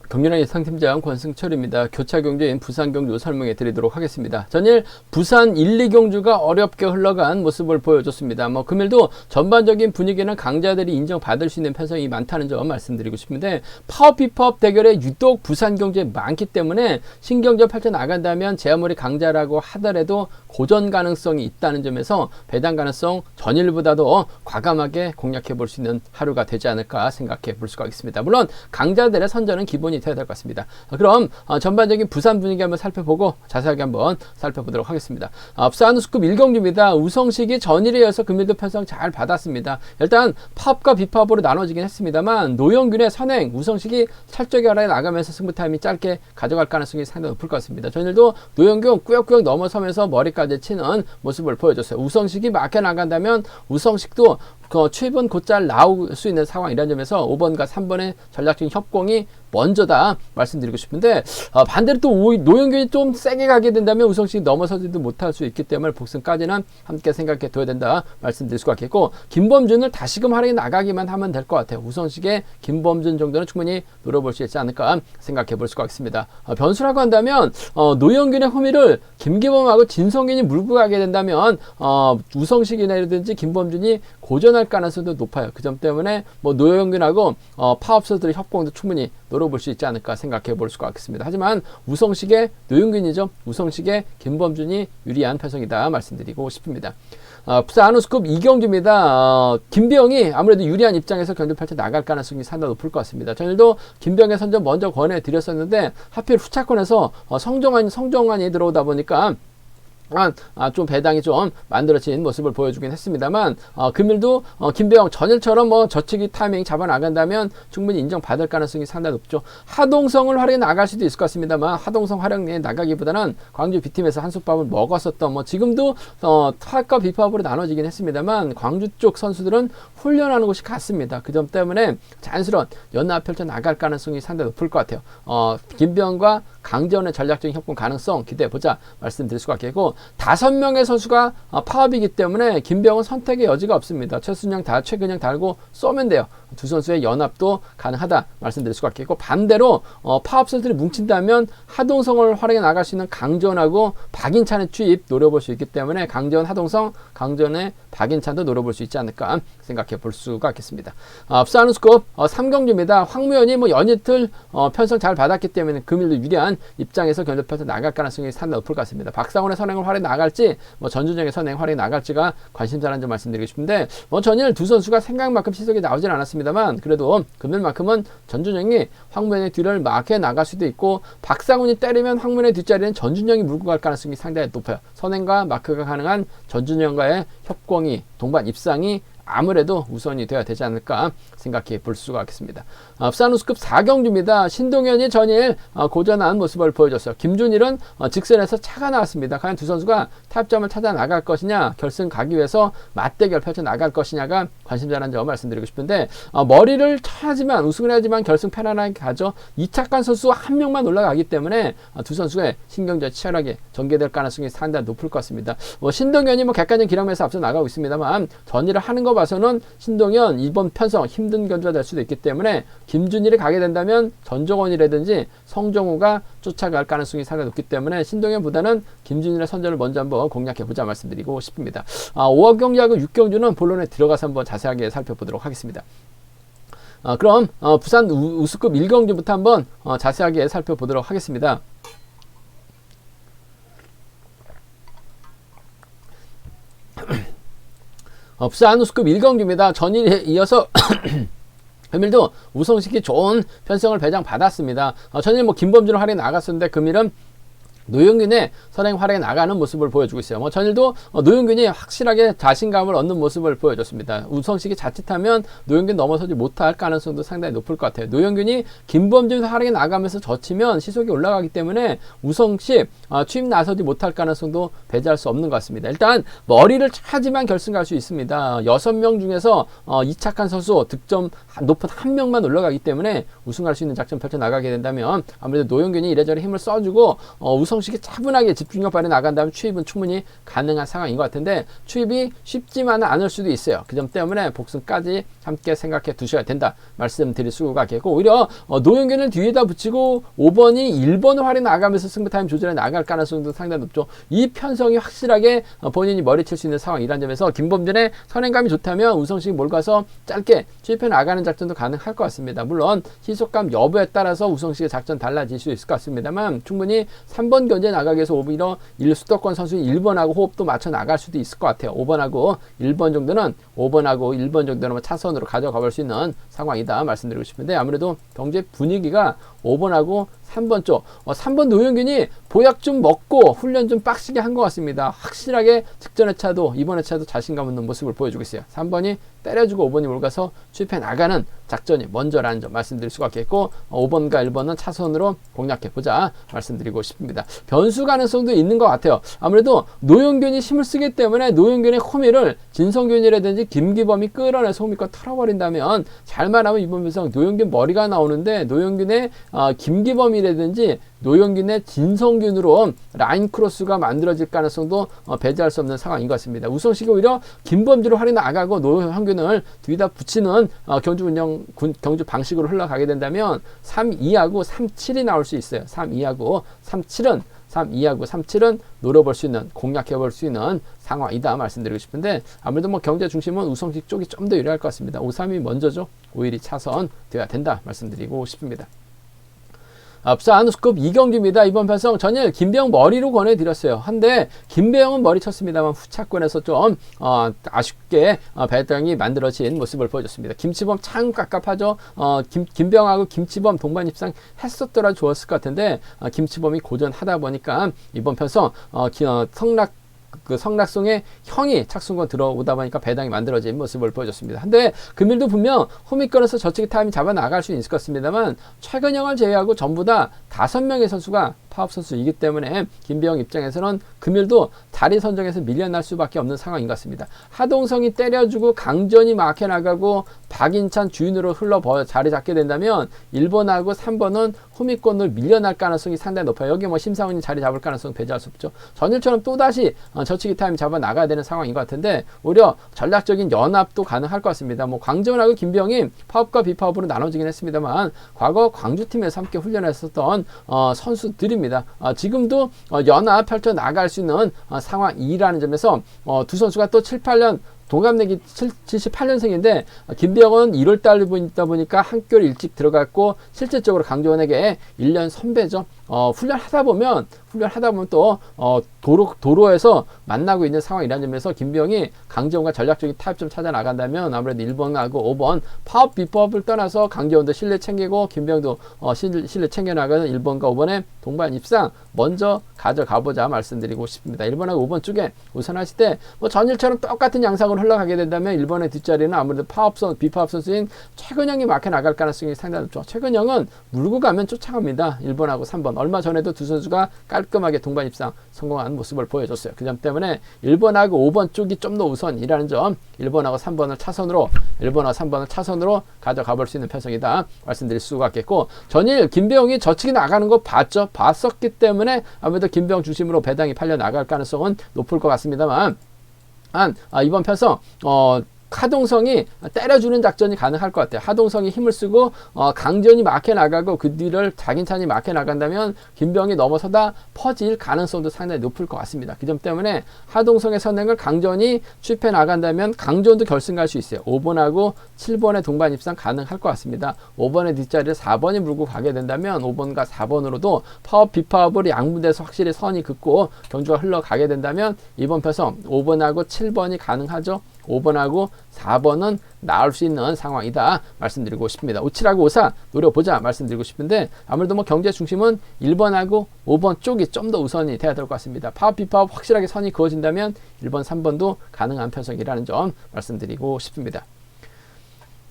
경륜의 예상팀장 권승철입니다. 교차 경주인 부산 경주 설명해 드리도록 하겠습니다. 전일 부산 1, 2경주가 어렵게 흘러간 모습을 보여줬습니다. 금일도 전반적인 분위기는 강자들이 인정받을 수 있는 편성이 많다는 점 말씀드리고 싶은데 파업 비파업 대결에 유독 부산 경주에 많기 때문에 신경전 펼쳐나간다면 제 아무리 강자라고 하더라도 고전 가능성이 있다는 점에서 배당 가능성 전일보다도 과감하게 공략해 볼 수 있는 하루가 되지 않을까 생각해 볼 수가 있습니다. 물론 강자들의 선전은 기본이 되어야 될 것 같습니다. 그럼 전반적인 부산 분위기 한번 살펴보고 자세하게 한번 살펴보도록 하겠습니다. 부산 우스컵 1경주입니다. 우성식이 전일에 이어서 금일도 편성 잘 받았습니다. 일단 파업과 비파업으로 나눠지긴 했습니다만 노영균의 선행, 우성식이 철저하게 아래 나가면서 승부 타임이 짧게 가져갈 가능성이 상당히 높을 것 같습니다. 전일도 노영균 꾸역꾸역 넘어서면서 머리까지 치는 모습을 보여줬어요. 우성식이 막혀 나간다면 우성식도 추입은 곧잘 나올 수 있는 상황이라는 점에서 5번과 3번의 전략적인 협공이 먼저다 말씀드리고 싶은데 반대로 또 노영균이 좀 세게 가게 된다면 우성식이 넘어서지도 못할 수 있기 때문에 복승까지는 함께 생각해 둬야 된다 말씀드릴 수가 있겠고 김범준을 다시금 활용해 나가기만 하면 될 것 같아요. 우성식의 김범준 정도는 충분히 노려볼 수 있지 않을까 생각해 볼 수가 있습니다. 변수라고 한다면 노영균의 호미를 김기범하고 진성균이 물고 가게 된다면 우성식이라든지 김범준이 고전할 가능성도 높아요. 그 점 때문에 노영균하고 파업선수들의 협공도 충분히 노려볼 수 있지 않을까 생각해 볼 수가 있습니다. 하지만 우성식의 노영균이죠. 우성식의 김범준이 유리한 편성이다 말씀드리고 싶습니다. 부산 우스컵 2경주입니다. 김병이 아무래도 유리한 입장에서 경주 펼쳐 나갈 가능성이 상당히 높을 것 같습니다. 전일도 김병의 선전 먼저 권해드렸었는데 하필 후차권에서 성정환이 들어오다 보니까 좀 배당이 좀 만들어진 모습을 보여주긴 했습니다만 금일도 김배영 전일처럼 저치기 타이밍 잡아 나간다면 충분히 인정받을 가능성이 상당히 높죠. 하동성을 활용해 나갈 수도 있을 것 같습니다만 하동성 활용해 나가기보다는 광주 B팀에서 한솥밥을 먹었었던 지금도 파업과 비파업으로 나눠지긴 했습니다만 광주 쪽 선수들은 훈련하는 곳이 같습니다. 그 점 때문에 자연스러운 연합 펼쳐 나갈 가능성이 상당히 높을 것 같아요. 김배영과 강전의 전략적인 협공 가능성 기대해보자 말씀드릴 수가 있겠고 5명의 선수가 파업이기 때문에 김병은 선택의 여지가 없습니다. 최순영, 최근영 달고 쏘면 돼요. 두 선수의 연합도 가능하다 말씀드릴 수가 있겠고 반대로 파업 선수들이 뭉친다면 하동성을 활용해 나갈 수 있는 강전하고 박인찬의 투입 노려볼 수 있기 때문에 강전, 하동성, 강전의 박인찬도 노려볼 수 있지 않을까 생각해 볼 수가 있겠습니다. 부산 우스컵 3경주입니다. 황무현이 연이틀 편성 잘 받았기 때문에 금일도 유리한 입장에서 견접해서 나갈 가능성이 상당히 높을 것 같습니다. 박상훈의 선행을 활용해 나갈지 전준영의 선행 활용해 나갈지가 관심사라는 점 말씀드리고 싶은데 전일 두 선수가 생각만큼 시속이 나오진 않았습니다만 그래도 금일만큼은 전준영이 황무현의 뒤를 막해 나갈 수도 있고 박상훈이 때리면 황무현의 뒷자리는 전준영이 물고 갈 가능성이 상당히 높아요. 선행과 마크가 가능한 전준영과의 협공이 동반 입상이 아무래도 우선이 되어야 되지 않을까 생각해 볼 수가 있겠습니다. 부산 우스컵 4경주입니다. 신동현이 전일 고전한 모습을 보여줬어요. 김준일은 직선에서 차가 나왔습니다. 과연 두 선수가 타협점을 찾아 나갈 것이냐 결승 가기 위해서 맞대결 펼쳐 나갈 것이냐가 관심사라는 점 말씀드리고 싶은데 머리를 쳐야지만 우승을 해야지만 결승 편안하게 가죠. 이착한 선수 한 명만 올라가기 때문에 두 선수의 신경전 치열하게 전개될 가능성이 상당히 높을 것 같습니다. 신동현이 객관적 기량에서 앞서 나가고 있습니다만 전일을 하는 거 봐서는 신동현 이번 편성 힘든 견주가 될 수도 있기 때문에 김준일이 가게 된다면 전종원이라든지 성정우가 쫓아갈 가능성이 상당히 높기 때문에 신동현보다는 김준일의 선전을 먼저 한번 공략해보자 말씀드리고 싶습니다. 5억 경주하고 6경주는 본론에 들어가서 한번 자세하게 살펴보도록 하겠습니다. 그럼 부산 우스컵 1경주부터 한번 자세하게 살펴보도록 하겠습니다. 부산 우스컵 1경주입니다. 전일에 이어서 금일도 우성식이 좋은 편성을 배당 받았습니다. 전일 김범준을 활용해 나갔었는데 금일은 노영균의 선행 활약에 나가는 모습을 보여주고 있어요. 전일도 노영균이 확실하게 자신감을 얻는 모습을 보여줬습니다. 우성식이 자칫하면 노영균 넘어서지 못할 가능성도 상당히 높을 것 같아요. 노영균이 김범준 활약에 나가면서 젖히면 시속이 올라가기 때문에 우성식 취임 나서지 못할 가능성도 배제할 수 없는 것 같습니다. 일단 머리를 차지만 결승 갈 수 있습니다. 6명 중에서 이착한 선수 득점 높은 한 명만 올라가기 때문에 우승할 수 있는 작전 펼쳐 나가게 된다면 아무래도 노영균이 이래저래 힘을 써주고 우성 우성식이 차분하게 집중력 발휘 나간다면 추입은 충분히 가능한 상황인 것 같은데 추입이 쉽지만은 않을 수도 있어요. 그 점 때문에 복승까지 함께 생각해 두셔야 된다 말씀드릴 수가 있겠고, 오히려 노영균을 뒤에다 붙이고 5번이 1번을 활이 나가면서 승부 타임 조절해 나갈 가능성도 상당히 높죠. 이 편성이 확실하게 본인이 머리칠 수 있는 상황이라는 점에서 김범준의 선행감이 좋다면 우성식이 몰가서 짧게 추입해 나가는 작전도 가능할 것 같습니다. 물론 시속감 여부에 따라서 우성식의 작전 달라질 수 있을 것 같습니다만 충분히 3번 견제 나가기 위해서 오히려 수도권 선수인 1번하고 호흡도 맞춰 나갈 수도 있을 것 같아요. 5번하고 1번 정도는 5번하고 1번 정도는 차선으로 가져가 볼 수 있는 상황이다 말씀드리고 싶은데, 아무래도 경제 분위기가 5번하고 3번 쪽 3번 노영균이 보약 좀 먹고 훈련 좀 빡시게 한 것 같습니다. 확실하게 직전 회차도 이번 회차도 자신감 있는 모습을 보여주고 있어요. 3번이 때려주고 5번이 몰가서 추입해 나가는 작전이 먼저라는 점 말씀드릴 수가 있겠고, 5번과 1번은 차선으로 공략해보자 말씀드리고 싶습니다. 변수 가능성도 있는 것 같아요. 아무래도 노영균이 힘을 쓰기 때문에 노영균의 호미를 진성균이라든지 김기범이 끌어내서 호미권 털어버린다면, 잘만 하면 이번 변성 노영균 머리가 나오는데 노영균의 김기범이라든지 노영균의 진성균으로 라인 크로스가 만들어질 가능성도 배제할 수 없는 상황인 것 같습니다. 우성식이 오히려 김범주로 활이 나가고 노영균을 뒤에다 붙이는 경주 방식으로 흘러가게 된다면 3-2하고 3-7이 나올 수 있어요. 3-2하고 3-7은 노려볼 수 있는, 공략해볼 수 있는 상황이다 말씀드리고 싶은데, 아무래도 경제 중심은 우성식 쪽이 좀 더 유리할 것 같습니다. 5-3이 먼저죠. 5-1이 차선 돼야 된다 말씀드리고 싶습니다. 부산 스컵 2경기입니다. 이번 편성 전일 김배영 머리로 권해드렸어요. 한데 김배영은 머리 쳤습니다만 후차권에서 좀 아쉽게 배당이 만들어진 모습을 보여줬습니다. 김치범 참 깝깝하죠. 김배영하고 김치범 동반 입상 했었더라 좋았을 것 같은데 김치범이 고전하다 보니까 이번 편성 성락송의 형이 착순권 들어오다 보니까 배당이 만들어진 모습을 보여줬습니다. 근데 금일도 분명 호미권에서 저치기 타임이 잡아 나갈 수는 있을 것 같습니다만 최근형을 제외하고 전부 다 5명의 선수가 파업 선수이기 때문에 김배영 입장에서는 금일도 자리 선정에서 밀려날 수밖에 없는 상황인 것 같습니다. 하동성이 때려주고 강전이 막혀나가고 박인찬 주인으로 자리 잡게 된다면 1번하고 3번은 호미권으로 밀려날 가능성이 상당히 높아요. 여기 심사원이 자리 잡을 가능성 배제할 수 없죠. 전일처럼 또다시 저치기 타임 잡아 나가야 되는 상황인 것 같은데, 오히려 전략적인 연합도 가능할 것 같습니다. 강정원하고 김배영이 파업과 비파업으로 나눠지긴 했습니다만 과거 광주팀에서 함께 훈련했었던 선수들입니다. 지금도 연합 펼쳐 나갈 수 있는 상황이라는 점에서 두 선수가 또 7-8년 동갑내기 78년생인데 김배영은 1월달이다 보니까 한결 일찍 들어갔고 실질적으로 강정원에게 1년 선배죠. 훈련하다 보면 또 도로에서 만나고 있는 상황이라는 점에서 김배영이 강정원과 전략적인 타협점 찾아 나간다면 아무래도 1번하고 5번 파업 비법을 떠나서 강정원도 실내 챙기고 김배영도 실내 챙겨 나가는 1번과 5번의 동반 입상 먼저 가져가보자 말씀드리고 싶습니다. 1번하고 5번 쪽에 우선하실 때 전일처럼 똑같은 양상으로 흘러가게 된다면 1번의 뒷자리는 아무래도 비파업 선수인 최근영이 막혀 나갈 가능성이 상당히 높죠. 최근영은 물고 가면 쫓아갑니다. 1번하고 3번. 얼마 전에도 두 선수가 깔끔하게 동반 입상 성공한 모습을 보여줬어요. 그 점 때문에 1번하고 5번 쪽이 좀 더 우선이라는 점, 1번하고 3번을 차선으로 가져가 볼 수 있는 편성이다 말씀드릴 수가 있겠고, 전일 김배영이 저치기 나가는 거 봤었기 때문에 아무래도 김배영 중심으로 배당이 팔려 나갈 가능성은 높을 것 같습니다만, 이번 편성 하동성이 때려주는 작전이 가능할 것 같아요. 하동성이 힘을 쓰고 강전이 막혀 나가고 그 뒤를 박인찬이 막혀 나간다면 김병이 넘어서다 퍼질 가능성도 상당히 높을 것 같습니다. 그 점 때문에 하동성의 선행을 강전이 취입해 나간다면 강전도 결승 갈 수 있어요. 5번하고 7번의 동반 입상 가능할 것 같습니다. 5번의 뒷자리를 4번이 물고 가게 된다면 5번과 4번으로도 파업 비파업을 양분돼서 확실히 선이 긋고 경주가 흘러가게 된다면 이번 편성 5번하고 7번이 가능하죠. 5번하고 4번은 나올 수 있는 상황이다 말씀드리고 싶습니다. 57하고 54 노려보자 말씀드리고 싶은데, 아무래도 경제 중심은 1번하고 5번 쪽이 좀 더 우선이 돼야 될 것 같습니다. 파업 비파업 확실하게 선이 그어진다면 1번 3번도 가능한 편성이라는 점 말씀드리고 싶습니다.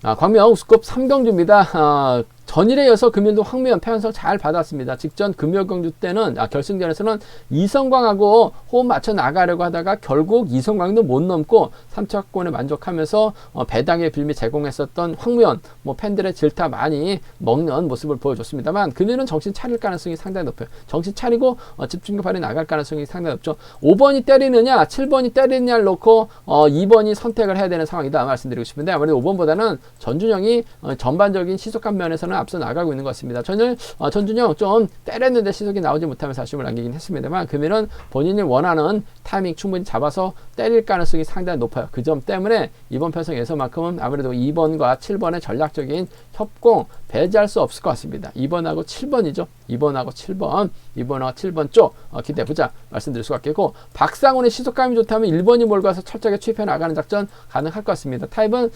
광명 우스컵 3경주입니다. 전일에 이어서 금일도 황무현 패연성 잘 받았습니다. 직전 금요경주 때는 결승전에서는 이성광하고 호흡 맞춰 나가려고 하다가 결국 이성광도 못 넘고 3차권에 만족하면서 배당의 빌미 제공했었던 황무현 팬들의 질타 많이 먹는 모습을 보여줬습니다만 금일은 정신 차릴 가능성이 상당히 높아요. 정신 차리고 집중력 발휘 나갈 가능성이 상당히 높죠. 5번이 때리느냐 7번이 때리느냐를 놓고 2번이 선택을 해야 되는 상황이다 말씀드리고 싶은데 아무래도 5번보다는 전준영이 전반적인 시속감 면에서는 앞서 나가고 있는 것 같습니다. 전준영 좀 때렸는데 시속이 나오지 못하면서 아쉬움을 남기긴 했습니다만 금일은 본인이 원하는 타이밍 충분히 잡아서 때릴 가능성이 상당히 높아요. 그 점 때문에 이번 편성에서만큼은 아무래도 2번과 7번의 전략적인 협공 배제할 수 없을 것 같습니다. 2번하고 7번이죠. 2번하고 7번 쪽 기대해보자 말씀드릴 수가 있겠고 박상훈의 시속감이 좋다면 1번이 몰고 가서 철저하게 추입해 나가는 작전 가능할 것 같습니다. 타입은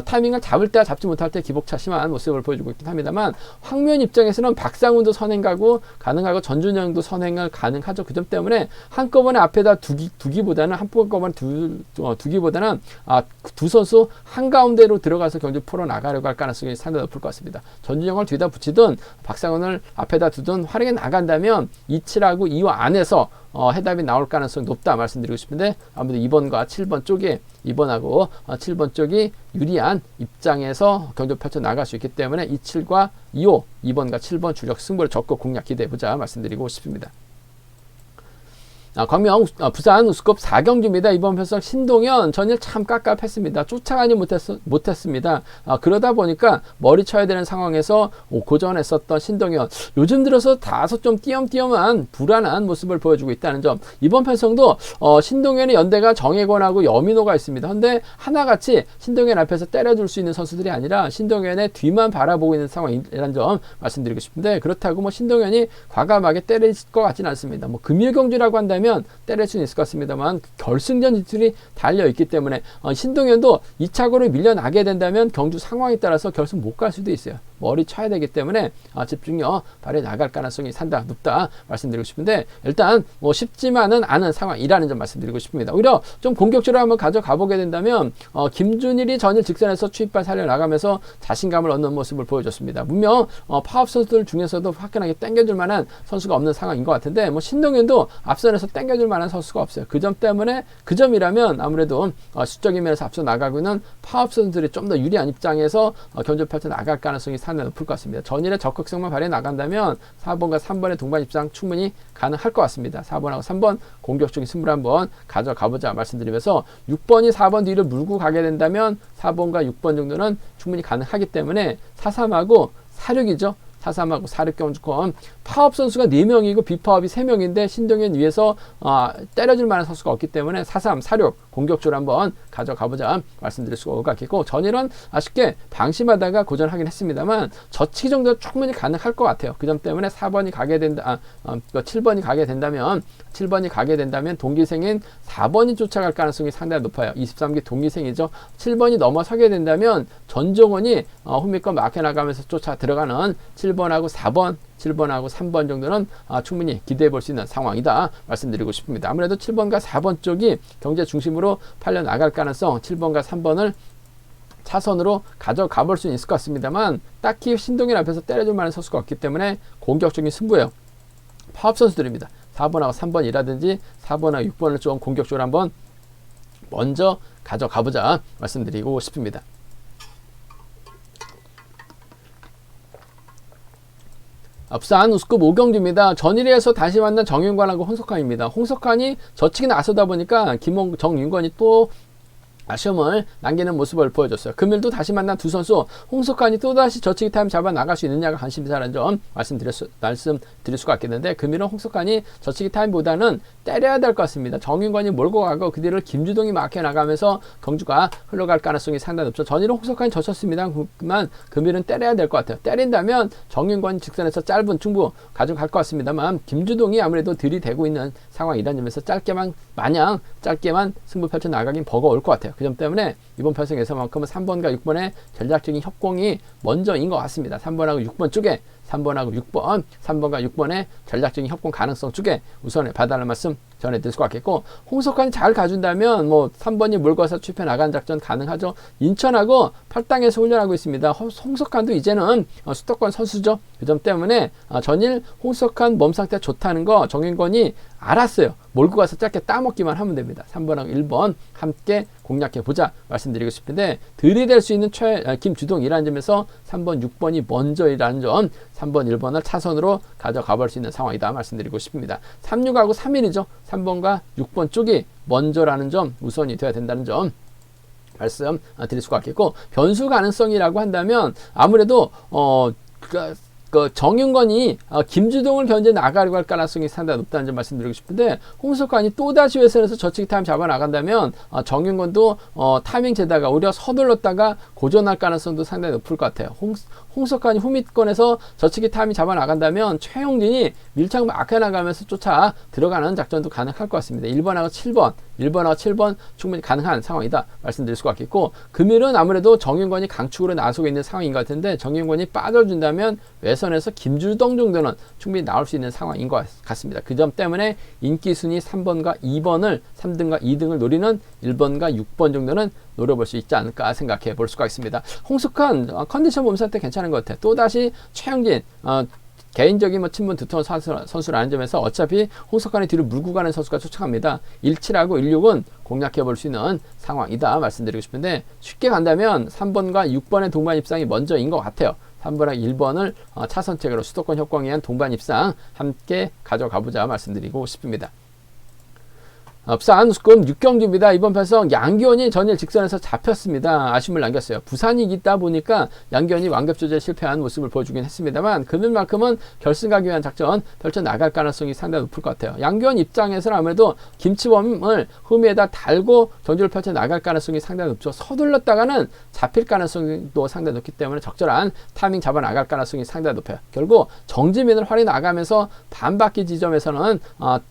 타이밍을 잡을 때 잡지 못할 때 기복차 심한 모습을 보여주고 있긴 합니다만 황무현 입장에서는 박상훈도 선행 가능하고 전준영도 선행을 가능하죠. 그 점 때문에 한꺼번에 앞에다 두기보다는 한꺼번에 두기보다는 두 선수 한가운데로 들어가서 경주 풀어나가려고 할 가능성이 상당히 높을 것 같습니다. 전준영을 뒤에다 붙이든 박상훈을 앞에다 두든 활용해 나간다면 2.7하고 2호 안에서 해답이 나올 가능성이 높다 말씀드리고 싶은데 아무래도 2번과 7번 쪽에 2번하고 7번 쪽이 유리한 입장에서 경주 펼쳐 나갈 수 있기 때문에 2.7과 2호 2번과 7번 주력 승부를 적극 공략 기대해보자 말씀드리고 싶습니다. 광명 부산 우스컵 4경주입니다. 이번 편성 신동현 전일 참 깝깝했습니다. 쫓아가지 못했습니다. 그러다 보니까 머리 쳐야 되는 상황에서 고전했었던 신동현 요즘 들어서 다소 좀 띄엄띄엄한 불안한 모습을 보여주고 있다는 점. 이번 편성도 신동현의 연대가 정혜권하고 여민호가 있습니다. 그런데 하나같이 신동현 앞에서 때려줄 수 있는 선수들이 아니라 신동현의 뒤만 바라보고 있는 상황이라는 점 말씀드리고 싶은데 그렇다고 신동현이 과감하게 때릴 것 같지는 않습니다. 금일경주라고 한다면 때릴 수는 있을 것 같습니다만 결승전 진출이 달려있기 때문에 신동현도 2차고로 밀려나게 된다면 경주 상황에 따라서 결승 못 갈 수도 있어요. 머리 쳐야 되기 때문에 집중력 발휘 나갈 가능성이 상당히 높다 말씀드리고 싶은데 일단 쉽지만은 않은 상황이라는 점 말씀드리고 싶습니다. 오히려 좀 공격적으로 한번 가져가 보게 된다면 김준일이 전일 직선에서 추입발 살려나가면서 자신감을 얻는 모습을 보여줬습니다. 분명 파업 선수들 중에서도 화끈하게 땡겨줄 만한 선수가 없는 상황인 것 같은데 신동현도 앞선에서 땡겨줄 만한 선수가 없어요. 그 점 때문에 그 점이라면 아무래도 수적인 면에서 앞서 나가고 있는 파업 선수들이 좀 더 유리한 입장에서 경주 펼쳐 나갈 가능성이 상당히 높을 것 같습니다. 전일의 적극성만 발휘해 나간다면 4번과 3번의 동반 입장 충분히 가능할 것 같습니다. 4번하고 3번 공격적인 승부를 한번 가져가보자 말씀드리면서 6번이 4번 뒤를 물고 가게 된다면 4번과 6번 정도는 충분히 가능하기 때문에 4.3하고 4.6이죠. 4.3하고 4.6 경주권 파업 선수가 4명이고 비파업이 3명인데 신동현 위에서 때려줄 만한 선수가 없기 때문에 4.3, 4.6 공격적으로 한번 가져가보자 말씀드릴 수가 있겠고 전일은 아쉽게 방심하다가 고전하긴 했습니다만 저치기 정도 충분히 가능할 것 같아요. 그 점 때문에 4번이 가게 된다, 7번이 가게 된다면 동기생인 4번이 쫓아갈 가능성이 상당히 높아요. 23기 동기생이죠. 7번이 넘어서게 된다면 전종원이 후미권 막혀나가면서 쫓아 들어가는 7번하고 3번 정도는 충분히 기대해 볼 수 있는 상황이다 말씀드리고 싶습니다. 아무래도 7번과 4번 쪽이 경제 중심으로 팔려 나갈 가능성 7번과 3번을 차선으로 가져가 볼 수는 있을 것 같습니다만 딱히 신동현 앞에서 때려줄 만한 선수가 없기 때문에 공격적인 승부예요. 파업 선수들입니다. 4번하고 3번이라든지 4번하고 6번을 좀 공격적으로 한번 먼저 가져가보자 말씀드리고 싶습니다. 부산 우스컵 5경주입니다. 전일에서 다시 만난 정윤관하고 홍석환입니다. 홍석환이 저치기 나서다 보니까 정윤관이 또 아쉬움을 남기는 모습을 보여줬어요. 금일도 다시 만난 두 선수 홍석환이 또다시 저치기 타임 잡아 나갈 수 있느냐가 관심사라는 점 말씀드릴 수가 있겠는데 금일은 홍석환이 저치기 타임보다는 때려야 될 것 같습니다. 정윤관이 몰고 가고 그 뒤를 김주동이 막혀 나가면서 경주가 흘러갈 가능성이 상당히 높죠. 전일은 홍석환이 졌었습니다만 금일은 때려야 될 것 같아요. 때린다면 정윤관이 직선에서 짧은 충부 가져갈 것 같습니다만 김주동이 아무래도 들이대고 있는 상황이라는 점에서 마냥 짧게만 승부 펼쳐 나가긴 버거울 것 같아요. 그 점 때문에 이번 편성에서만큼은 3번과 6번의 전략적인 협공이 먼저인 것 같습니다. 3번하고 6번 쪽에 3번하고 6번, 3번과 6번의 전략적인 협공 가능성 쪽에 우선에 봐달라는 말씀 전해드릴 것 같겠고, 홍석환이 잘 가준다면 뭐 3번이 몰고 와서 추입해 나간 작전 가능하죠. 인천하고 팔당에서 훈련하고 있습니다. 홍석환도 이제는 수도권 선수죠. 그 점 때문에 전일 홍석환 몸 상태 좋다는 거 정인권이 알았어요. 몰고 가서 짧게 따먹기만 하면 됩니다. 3번하고 1번 함께 공략해보자 말씀드리고 싶은데, 들이댈 수 있는 김주동이라는 점에서 3번, 6번이 먼저이라는 점, 3번, 1번을 차선으로 가져가 볼 수 있는 상황이다 말씀드리고 싶습니다. 36하고 3일이죠. 3번과 6번 쪽이 먼저라는 점, 우선이 돼야 된다는 점 말씀 드릴 수가 있겠고, 변수 가능성이라고 한다면 아무래도 정윤건이 김주동을 견제 나가려고 할 가능성이 상당히 높다는 점 말씀드리고 싶은데, 홍석환이 또다시 외선에서 저치기 타임 잡아 나간다면 정윤건도 타이밍 재다가 오히려 서둘렀다가 고전할 가능성도 상당히 높을 것 같아요. 홍석환이 후미권에서 저치기 타이밍 잡아 나간다면 최용진이 밀착 막혀 나가면서 쫓아 들어가는 작전도 가능할 것 같습니다. 1번하고 7번 충분히 가능한 상황이다 말씀드릴 수가 있겠고, 금일은 아무래도 정윤건이 강축으로 나서고 있는 상황인 것 같은데, 정윤건이 빠져준다면 외선에서 김주동 정도는 충분히 나올 수 있는 상황인 것 같습니다. 그 점 때문에 인기순위 3번과 2번을 3등과 2등을 노리는 1번과 6번 정도는 노려볼 수 있지 않을까 생각해 볼 수가 있습니다. 홍석환 컨디션 몸 상태 괜찮은 것 같아요. 또다시 최영진 개인적인 친분 두터운 선수라는 점에서 어차피 홍석환의 뒤를 물고 가는 선수가 쫓아갑니다. 17하고 16은 공략해 볼 수 있는 상황이다 말씀드리고 싶은데, 쉽게 간다면 3번과 6번의 동반 입상이 먼저인 것 같아요. 3번하고 1번을 차선책으로 수도권 협공에 의한 동반 입상 함께 가져가보자 말씀드리고 싶습니다. 부산 6경기입니다. 이번 편성 양기원이 전일 직선에서 잡혔습니다. 아쉬움을 남겼어요. 부산이 있다 보니까 양기원이 완급 조제에 실패한 모습을 보여주긴 했습니다만, 금일만큼은 결승 가기 위한 작전 펼쳐 나갈 가능성이 상당히 높을 것 같아요. 양기원 입장에서는 아무래도 김치범을 후미에다 달고 전주를 펼쳐 나갈 가능성이 상당히 높죠. 서둘렀다가는 잡힐 가능성도 상당히 높기 때문에 적절한 타이밍 잡아 나갈 가능성이 상당히 높아요. 결국 정지민을 활이 나가면서 반바퀴 지점에서는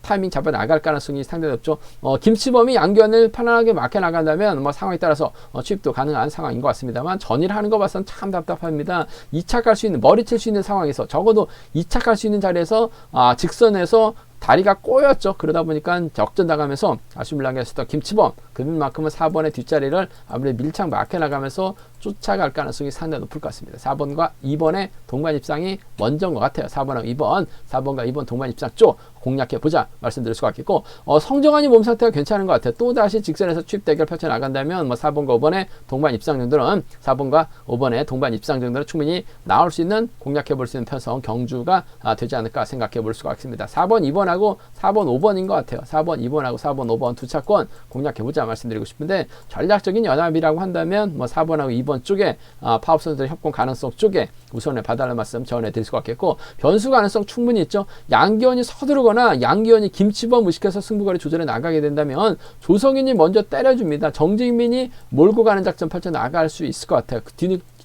타이밍 잡아 나갈 가능성이 상당히 높죠. 김치범이 양견을 편안하게 막혀 나간다면 상황에 따라서 취입도 가능한 상황인 것 같습니다만, 전일하는 거 봐서는 참 답답합니다. 2차 갈 수 있는, 머리칠 수 있는 상황에서, 적어도 2차 갈 수 있는 자리에서 직선에서 다리가 꼬였죠. 그러다 보니까 역전 나가면서 아쉬움을 남겼었던 김치범, 그만큼은 4번의 뒷자리를 아무래도 밀착 막혀 나가면서 쫓아갈 가능성이 상당히 높을 것 같습니다. 4번과 2번의 동반 입상이 먼저인 것 같아요. 4번하고 2번, 4번과 2번 동반 입상 쪽 공략해보자 말씀드릴 수가 있겠고, 성정환이 몸 상태가 괜찮은 것 같아요. 또다시 직선에서 취입 대결 펼쳐나간다면 4번과 5번의 동반 입상 정도는 4번과 5번의 동반 입상 정도는 충분히 나올 수 있는, 공략해볼 수 있는 편성 경주가 되지 않을까 생각해볼 수가 있습니다. 4번, 2번하고 4번, 5번인 것 같아요. 4번, 2번하고 4번, 5번 두 차권 공략해보자 말씀드리고 싶은데, 전략적인 연합이라고 한다면 4번하고 2번 쪽에 파업 선수들의 협공 가능성 쪽에 우선에 봐달라는 말씀 전해드릴 수가 있겠고, 변수 가능성 충분히 있죠. 양기원이 서두르거나 양기원이 김치범 의식해서 승부거리 조절해 나가게 된다면 조성인이 먼저 때려줍니다. 정직민이 몰고 가는 작전 펼쳐 나갈 수 있을 것 같아요. 그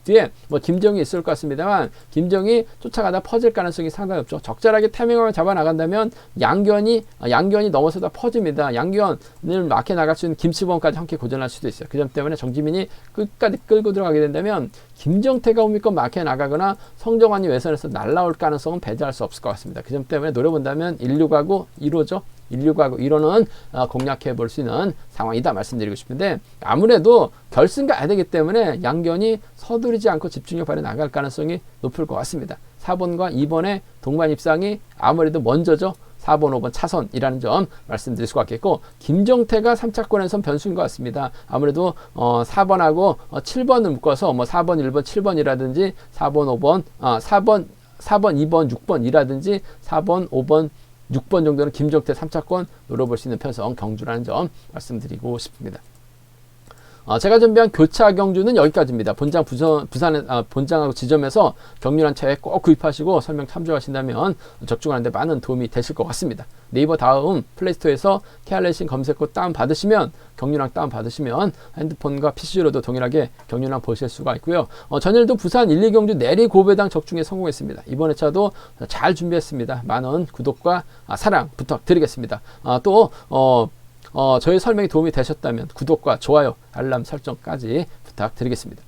뒤에 김정이 있을 것 같습니다만, 김정이 쫓아가다 퍼질 가능성이 상당히 없죠. 적절하게 타이밍을 잡아 나간다면 양견이 넘어서다 퍼집니다. 양견을 막혀 나갈 수 있는 김치범까지 함께 고전할 수도 있어요. 그 점 때문에 정지민이 끝까지 끌고 들어가게 된다면 김정태가 홈미권 막혀 나가거나 성정환이 외선에서 날라올 가능성은 배제할 수 없을 것 같습니다. 그 점 때문에 노려본다면 16하고 1호죠. 16하고 1호는 공략해 볼 수 있는 상황이다 말씀드리고 싶은데, 아무래도 결승 가야 되기 때문에 양견이 서두르지 않고 집중력 발휘 나갈 가능성이 높을 것 같습니다. 4번과 2번의 동반 입상이 아무래도 먼저죠. 4번, 5번 차선이라는 점 말씀드릴 수가 있겠고, 김정태가 3차권에선 변수인 것 같습니다. 아무래도 4번하고 7번을 묶어서 4번, 1번, 7번이라든지 4번, 5번, 4번, 2번, 6번이라든지 4번, 5번, 6번 정도는 김정태 3차권 노려볼 수 있는 편성 경주라는 점 말씀드리고 싶습니다. 제가 준비한 교차 경주는 여기까지입니다. 부산의 본장하고 지점에서 격렬한 차에 꼭 구입하시고 설명 참조하신다면 적중하는데 많은 도움이 되실 것 같습니다. 네이버 다음 플레이스토어에서 KR레이싱 검색어 다운받으시면, 경륜왕 다운받으시면 핸드폰과 PC로도 동일하게 경륜왕 보실 수가 있고요. 전일도 부산 1, 2경주 내리 고배당 적중에 성공했습니다. 이번 회차도 잘 준비했습니다. 많은 구독과 사랑 부탁드리겠습니다. 또 저희 설명이 도움이 되셨다면 구독과 좋아요, 알람 설정까지 부탁드리겠습니다.